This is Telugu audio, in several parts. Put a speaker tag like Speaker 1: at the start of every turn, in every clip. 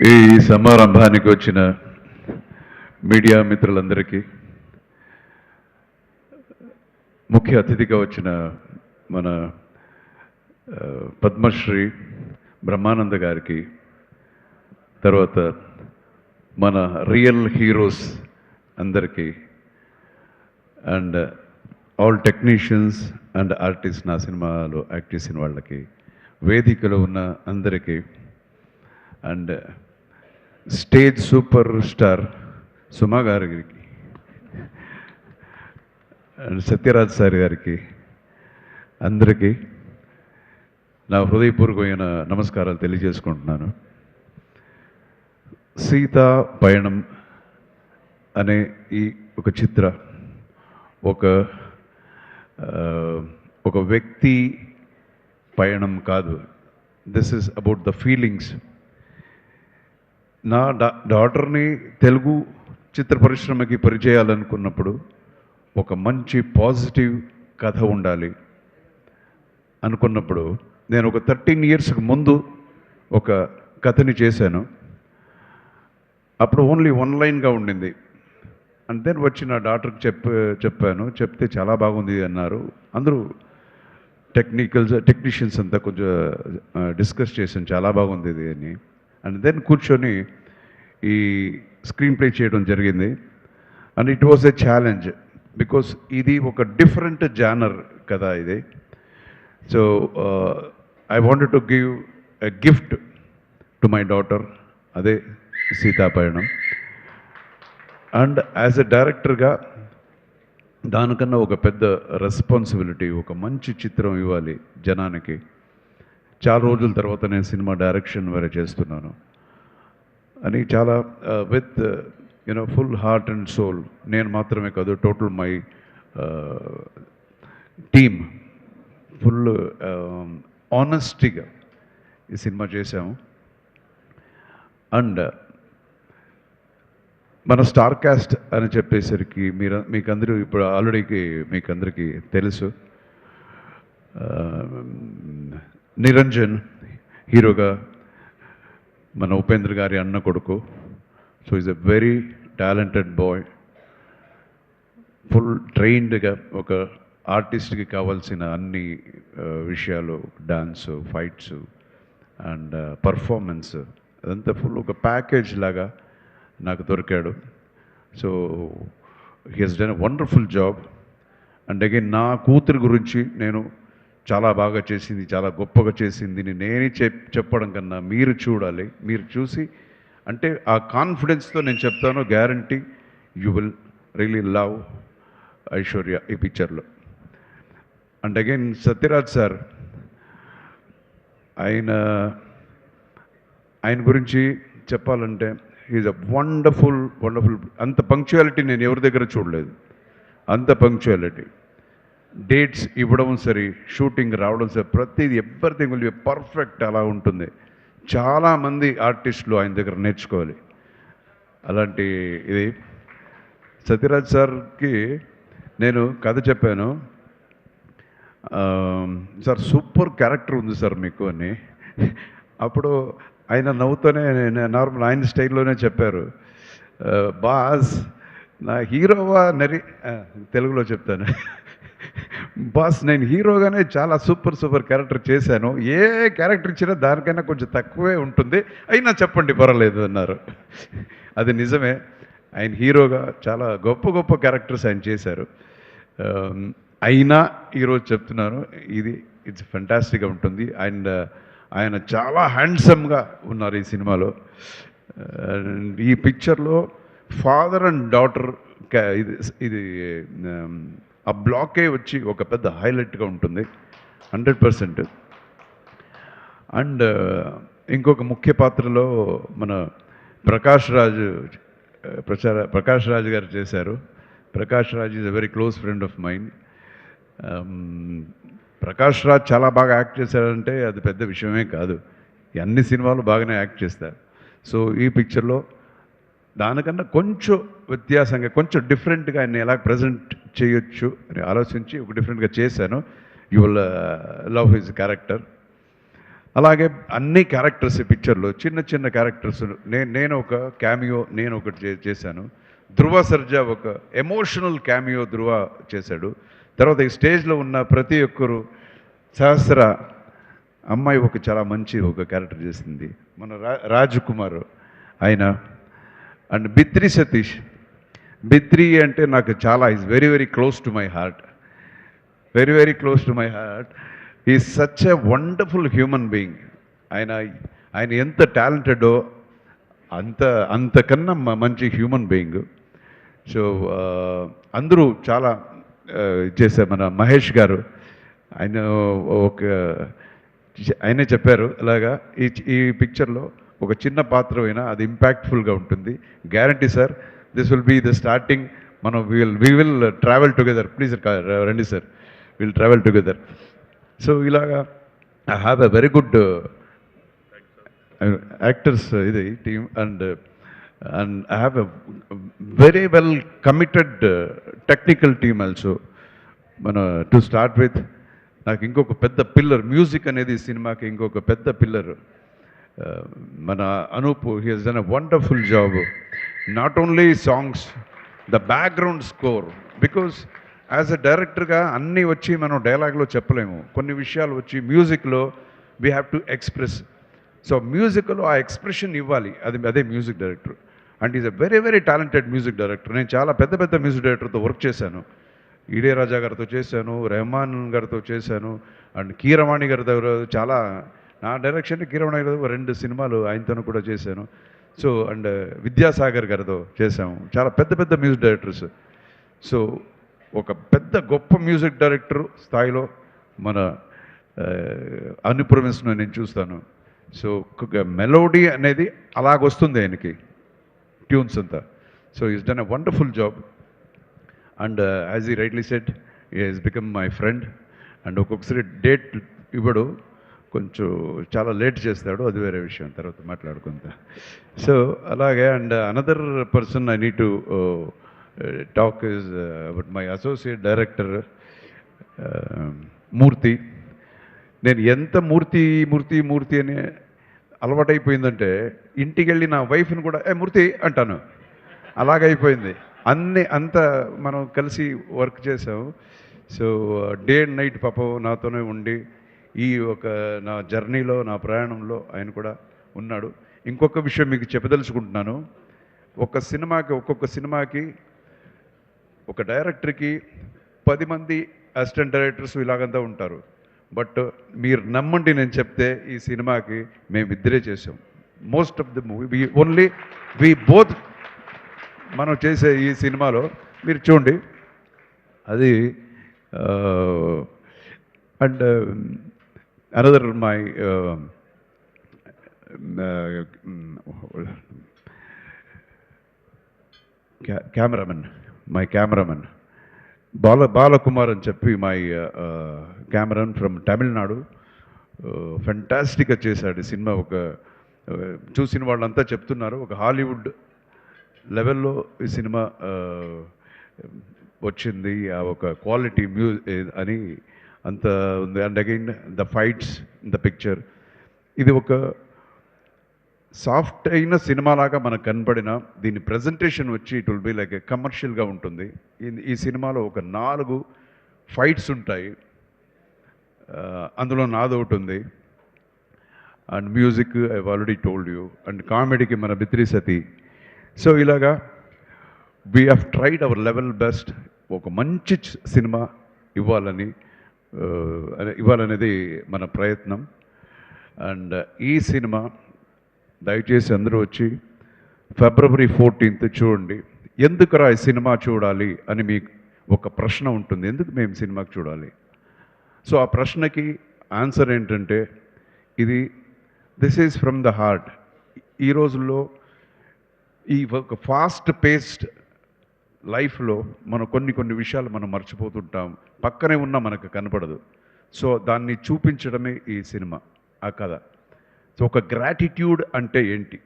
Speaker 1: ఈ సమారంభానికి వచ్చిన మీడియా మిత్రులందరికీ, ముఖ్య అతిథిగా వచ్చిన మన పద్మశ్రీ బ్రహ్మానంద గారికి, తర్వాత మన రియల్ హీరోస్ అందరికీ, and all technicians and artist, నా సినిమాలో యాక్ట్ చేసిన వాళ్ళకి, వేదికలో ఉన్న అందరికీ, అండ్ స్టేజ్ సూపర్ స్టార్ సుమా గారికి అండ్ సత్యరాజ్ సార్ గారికి, అందరికీ నా హృదయపూర్వకమైన నమస్కారాలు తెలియజేసుకుంటున్నాను. సీతా పయణం అనే ఈ ఒక చిత్ర ఒక వ్యక్తి పయణం కాదు. This is about the feelings. నా డాటర్ని తెలుగు చిత్ర పరిశ్రమకి పరిచయాలనుకున్నప్పుడు ఒక మంచి పాజిటివ్ కథ ఉండాలి అనుకున్నప్పుడు నేను ఒక 13 ఇయర్స్కి ముందు ఒక కథని చేశాను. అప్పుడు ఓన్లీ 1 లైన్గా ఉండింది. అండ్ దెన్ వచ్చి నా డాక్టర్కి చెప్పాను. చెప్తే చాలా బాగుంది అన్నారు. అందరూ టెక్నీషియన్స్ అంతా కొంచెం డిస్కస్ చేశాను, చాలా బాగుంది ఇది అని. అండ్ దెన్ కూర్చొని ఈ స్క్రీన్ ప్లే చేయడం జరిగింది. And it was a challenge because ఇది ఒక డిఫరెంట్ జానర్ కదా ఇది. So I wanted to give a gift to my daughter, అదే సీతాపయణం. అండ్ యాజ్ ఎ డైరెక్టర్గా దానికన్నా ఒక పెద్ద రెస్పాన్సిబిలిటీ, ఒక మంచి చిత్రం ఇవ్వాలి జనానికి. చాలా రోజుల తర్వాత నేను సినిమా డైరెక్షన్ వేరే చేస్తున్నాను అని చాలా with full heart and soul, నేను మాత్రమే కాదు, టోటల్ మై టీమ్ ఫుల్ ఆనెస్టీగా ఈ సినిమా చేశాము. అండ్ మన స్టార్ కాస్ట్ అని చెప్పేసరికి మీకందరూ ఇప్పుడు ఆల్రెడీ మీకందరికీ తెలుసు. నిరంజన్ హీరోగా, మన ఉపేంద్ర గారి అన్న కొడుకు. So is a very talented boy, full ట్రైన్డ్గా ఒక ఆర్టిస్ట్కి కావాల్సిన అన్ని విషయాలు, డాన్స్, ఫైట్స్ అండ్ పర్ఫార్మెన్స్, అదంతా ఫుల్ ఒక ప్యాకేజ్ లాగా నాకు దొరికాడు. So he has done a wonderful job. And again నా కూతురు గురించి నేను చాలా బాగా చేసింది, చాలా గొప్పగా చేసింది నేనే చెప్పడం కన్నా మీరు చూడాలి. మీరు చూసి అంటే ఆ కాన్ఫిడెన్స్తో నేను చెప్తాను, guarantee you will really love Aishwarya ఈ పిక్చర్లో. అండ్ అగైన్ సత్యరాజ్ సార్, ఆయన గురించి చెప్పాలంటే ఈజ్ అ వండర్ఫుల్ అంత పంక్చువాలిటీ నేను ఎవరి దగ్గర చూడలేదు. అంత పంక్చువాలిటీ, డేట్స్ ఇవ్వడం సరే, షూటింగ్ రావడం సరే, ప్రతిదీ ఎవ్రీథింగ్ విల్ బి పర్ఫెక్ట్. అలా ఉంటుంది. చాలామంది ఆర్టిస్టులు ఆయన దగ్గర నేర్చుకోవాలి అలాంటి ఇది. సత్యరాజ్ సార్కి నేను కథ చెప్పాను, సార్ సూపర్ క్యారెక్టర్ ఉంది సార్ మీకు అని. అప్పుడు ఆయన నవ్వుతూనే నార్మల్ ఆయన స్టైల్లోనే చెప్పారు, బాస్ నా హీరోవా తెలుగులో చెప్తాను, బాస్ నేను హీరోగానే చాలా సూపర్ క్యారెక్టర్ చేశాను, ఏ క్యారెక్టర్ ఇచ్చినా దానికైనా కొంచెం తక్కువే ఉంటుంది, అయినా చెప్పండి పర్వాలేదు అన్నారు. అది నిజమే, ఆయన హీరోగా చాలా గొప్ప క్యారెక్టర్స్ ఆయన చేశారు. అయినా ఈరోజు చెప్తున్నాను, ఇట్స్ ఫెంటాస్టిక్గా ఉంటుంది. అండ్ ఆయన చాలా హ్యాండ్సమ్గా ఉన్నారు ఈ సినిమాలో. ఈ పిక్చర్లో ఫాదర్ అండ్ డాటర్ ఇది ఆ బ్లాకే వచ్చి ఒక పెద్ద హైలైట్గా ఉంటుంది 100%. అండ్ ఇంకొక ముఖ్య పాత్రలో మన ప్రకాష్ రాజ్ గారు చేశారు. Prakash Raj is a very close friend of mind. Prakash Raj చాలా బాగా యాక్ట్ చేశారంటే అది పెద్ద విషయమే కాదు. అన్ని సినిమాలు బాగానే యాక్ట్ చేస్తారు. సో ఈ పిక్చర్లో దానికన్నా కొంచెం వ్యత్యాసంగా, కొంచెం డిఫరెంట్గా ఆయన ఎలా ప్రజెంట్ చేయొచ్చు అని ఆలోచించి ఒక డిఫరెంట్గా చేశాను. You will love his character. అలాగే అన్ని క్యారెక్టర్స్ ఈ పిక్చర్లో చిన్న చిన్న క్యారెక్టర్స్ నేను ఒక క్యామియో నేను ఒకటి చేశాను. ధృవ సర్జా ఒక ఎమోషనల్ క్యామియో ధృవ చేశాడు. తర్వాత ఈ స్టేజ్లో ఉన్న ప్రతి ఒక్కరు సహస్ర అమ్మాయి ఒక చాలా మంచి ఒక క్యారెక్టర్ చేసింది, మన రాజ్ కుమార్ ఆయన. అండ్ బిత్రి సతీష్, బిత్రి అంటే నాకు చాలా is very very close to my heart, very very close to my heart. Is such a wonderful human being. ఆయన ఆయన ఎంత టాలెంటెడో అంతకన్నా మంచి హ్యూమన్ బీయింగ్. సో అందరూ చాలా చేశారు. మన మహేష్ గారు ఆయన ఒక ఆయనే చెప్పారు ఇలాగా ఈ పిక్చర్లో ఒక చిన్న పాత్ర అయినా అది ఇంపాక్ట్ఫుల్గా ఉంటుంది. Guarantee sir, this will be the starting. మనం we will travel together. Please రండి sir, will travel together. So ఇలాగా I have a very good actors ఇది team. And I have a very well committed technical team also. To start with, నాకు ఇంకొక పెద్ద పిల్లర్ మ్యూజిక్ అనేది సినిమాకి ఇంకొక పెద్ద పిల్లర్ మన Anoop. He has done a wonderful job. Not only songs, the background score. Because as a డైరెక్టర్గా అన్నీ వచ్చి మనం డైలాగ్లో చెప్పలేము. కొన్ని విషయాలు వచ్చి మ్యూజిక్లో we have to express. So మ్యూజిక్లో ఆ ఎక్స్ప్రెషన్ ఇవ్వాలి, అదే music director. And is a very very talented music director. నేను చాలా పెద్ద పెద్ద మ్యూజిక్ డైరెక్టర్తో వర్క్ చేశాను. ఇళయరాజా గారితో చేశాను, రెహమాన్ గారితో చేశాను, అండ్ కీరవాణి గారి దగ్గర చాలా నా డైరెక్షన్ కీరవాణి గారు 2 సినిమాలు ఆయనతో కూడా చేశాను. సో అండ్ విద్యాసాగర్ గారితో చేశాము. చాలా పెద్ద పెద్ద మ్యూజిక్ డైరెక్టర్స్. సో ఒక పెద్ద గొప్ప మ్యూజిక్ డైరెక్టర్ స్థాయిలో మన అనుప్రమిస్ను నేను చూస్తాను. సో మెలోడీ అనేది అలాగొస్తుంది ఆయనకి, ట్యూన్స్ అంతా. So is done a wonderful job. And as he rightly said, he has become my friend. And ఒక్కొక్కసారి డేట్ ఇవ్వడు, కొంచెం చాలా లేట్ చేస్తాడు, అది వేరే విషయం, తర్వాత మాట్లాడుకుంటా. సో అలాగే and another person I need to talk is about my associate director Murthy. నేను ఎంత మూర్తి మూర్తి మూర్తి అని అలవాటైపోయిందంటే ఇంటికి వెళ్ళి నా వైఫ్ని కూడా మూర్తి అంటాను, అలాగైపోయింది. అంత మనం కలిసి వర్క్ చేసాము. సో డే అండ్ నైట్ పాపం నాతోనే ఉండి ఈ నా జర్నీలో, నా ప్రయాణంలో ఆయన కూడా ఉన్నాడు. ఇంకొక విషయం మీకు చెప్పదలుచుకుంటున్నాను. ఒక్కొక్క సినిమాకి ఒక డైరెక్టర్కి 10 మంది అసిస్టెంట్ డైరెక్టర్స్ ఇలాగంతా ఉంటారు. బట్ మీరు నమ్మండి, నేను చెప్తే ఈ సినిమాకి మేమిద్దరే చేసాం. Most of the movie only we both. మనం చేసే ఈ సినిమాలో మీరు చూడండి అది. And another my cameraman Balakumar అని చెప్పి మై కెమెరాన్ ఫ్రమ్ తమిళనాడు. ఫెంటాస్టిక్గా చేశాడు ఈ సినిమా. చూసిన వాళ్ళంతా చెప్తున్నారు ఒక హాలీవుడ్ లెవెల్లో ఈ సినిమా వచ్చింది, ఆ ఒక క్వాలిటీ అని అంత ఉంది. And again the fights in the picture, ఇది ఒక సాఫ్ట్ అయిన సినిమాలాగా మనకు కనపడిన దీని ప్రజెంటేషన్ వచ్చి ఇట్ విల్ బి లైక్ కమర్షియల్గా ఉంటుంది. ఈ సినిమాలో ఒక 4 ఫైట్స్ ఉంటాయి, అందులో నాదొకటి ఉంది. And music I already told you. And కామెడీకి మన బిత్రి సతీ. సో ఇలాగా we have tried our level best ఒక మంచి సినిమా ఇవ్వాలనేది మన ప్రయత్నం. అండ్ ఈ సినిమా దయచేసి అందరూ వచ్చి February 14th చూడండి. ఎందుకురా ఈ సినిమా చూడాలి అని మీకు ఒక ప్రశ్న ఉంటుంది, ఎందుకు మేము సినిమాకి చూడాలి? సో ఆ ప్రశ్నకి ఆన్సర్ ఏంటంటే this is from the heart. ఈ రోజుల్లో ఈ ఒక ఫాస్ట్ పేస్డ్ లైఫ్లో మనం కొన్ని విషయాలు మనం మర్చిపోతుంటాం, పక్కనే ఉన్నా మనకు కనపడదు. సో దాన్ని చూపించడమే ఈ సినిమా, ఆ కథ. సో ఒక గ్రాటిట్యూడ్ అంటే ఏంటి,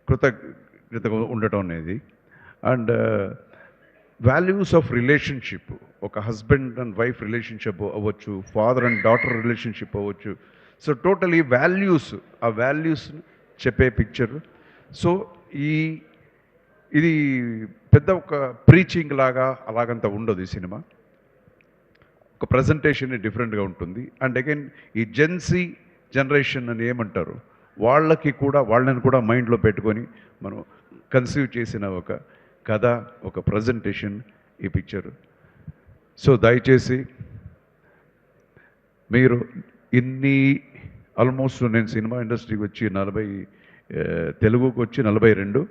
Speaker 1: కృతజ్ఞతగా ఉండటం అనేది. అండ్ వాల్యూస్ ఆఫ్ రిలేషన్షిప్, ఒక హస్బెండ్ అండ్ వైఫ్ రిలేషన్షిప్ అవ్వచ్చు, ఫాదర్ అండ్ డాటర్ రిలేషన్షిప్ అవ్వచ్చు, సో టోటలీ వాల్యూస్, ఆ వాల్యూస్ చెప్పే పిక్చర్. సో ఈ ఇది పెద్ద ఒక ప్రీచింగ్ లాగా అలాగంత ఉండదు ఈ సినిమా. ఒక ప్రజెంటేషన్ డిఫరెంట్గా ఉంటుంది. అండ్ అగైన్ ఈ జెన్సీ జనరేషన్ అని ఏమంటారు, వాళ్ళని కూడా మైండ్లో పెట్టుకొని మనం కన్సీవ్ చేసిన ఒక కథ, ఒక ప్రజెంటేషన్ ఈ పిక్చర్. సో దయచేసి మీరు ఆల్మోస్ట్ నేను సినిమా ఇండస్ట్రీకి వచ్చి తెలుగుకి వచ్చి 42,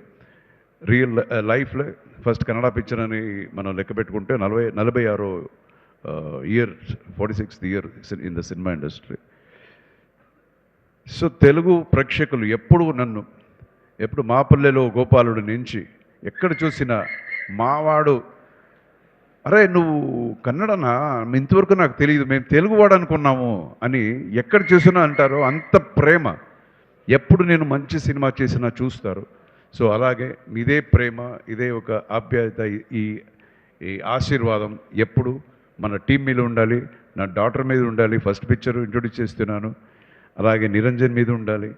Speaker 1: రియల్ లైఫ్లో ఫస్ట్ కన్నడ పిక్చర్ అని మనం లెక్క పెట్టుకుంటే 46 year, 46th year in the cinema industry. So Telugu ప్రేక్షకులు ఎప్పుడు మాపల్లెలో గోపాలుడి నుంచి ఎక్కడ చూసినా మావాడు, అరే నువ్వు కన్నడనా, ఇంతవరకు నాకు తెలియదు, మేము తెలుగువాడు అనుకున్నాము అని ఎక్కడ చూసినా అంటారు. అంత ప్రేమ. ఎప్పుడు నేను మంచి సినిమా చేసినా చూస్తారు. సో అలాగే ఇదే ప్రేమ, ఇదే ఒక ఆప్యాయత, ఈ ఆశీర్వాదం ఎప్పుడు మన టీం మీద ఉండాలి, నా డాటర్ మీద ఉండాలి. ఫస్ట్ పిక్చర్ ఇంట్రొడ్యూస్ చేస్తున్నాను, అలాగే నిరంజన్ మీద ఉండాలి.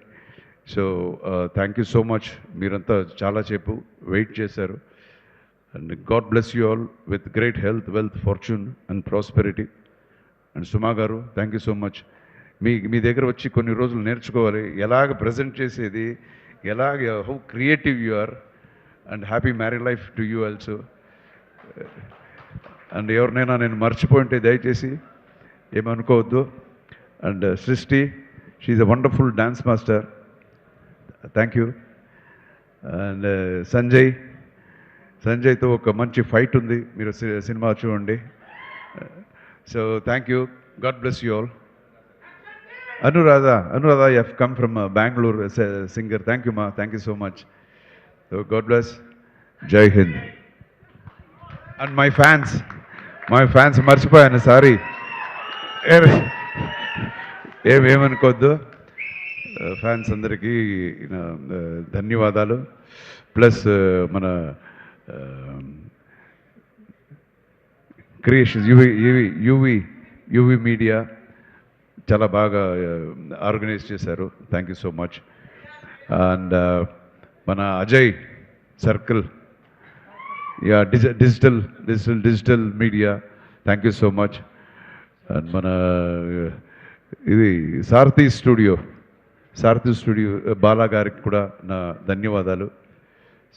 Speaker 1: So thank you so much. మీరంతా చాలా సేపు వెయిట్ చేశారు. And god bless you all with great health, wealth, fortune and prosperity. And Suma garu thank you so much. మీ దగ్గర వచ్చి కొన్ని రోజులు నేర్చుకోవాలి ఎలాగ ప్రజెంట్ చేసేది, how creative you are. And happy married life to you also. And ఎవరినైనా నేను మర్చిపోయింటే దయచేసి ఏమనుకోవద్దు. And Srishti, she's a wonderful dance master, thank you. And సంజయ్తో ఒక మంచి ఫైట్ ఉంది, మీరు సినిమా చూడండి. So thank you, god bless you all. Anuradha, you have come from Bengaluru, singer. Thank you మా, thank you so much. So god bless, Jai Hind. And my fans మర్చిపోయాను, సారీ, ఏమనుకోవద్దు. ఫ్యాన్స్ అందరికీ ధన్యవాదాలు. ప్లస్ మన క్రియేషన్స్, యూవి మీడియా చాలా బాగా ఆర్గనైజ్ చేశారు, thank you so much. And మన Ajay circle, yeah, digital media, thank you so much. And మన ఇది సారథి స్టూడియో బాలా గారికి కూడా నా ధన్యవాదాలు.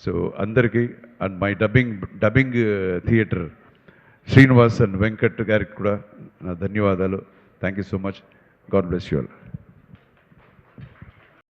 Speaker 1: సో అందరికీ, and my dubbing theatre Srinivas and Venkat గారికి కూడా నా ధన్యవాదాలు. Thank you so much. God bless you all.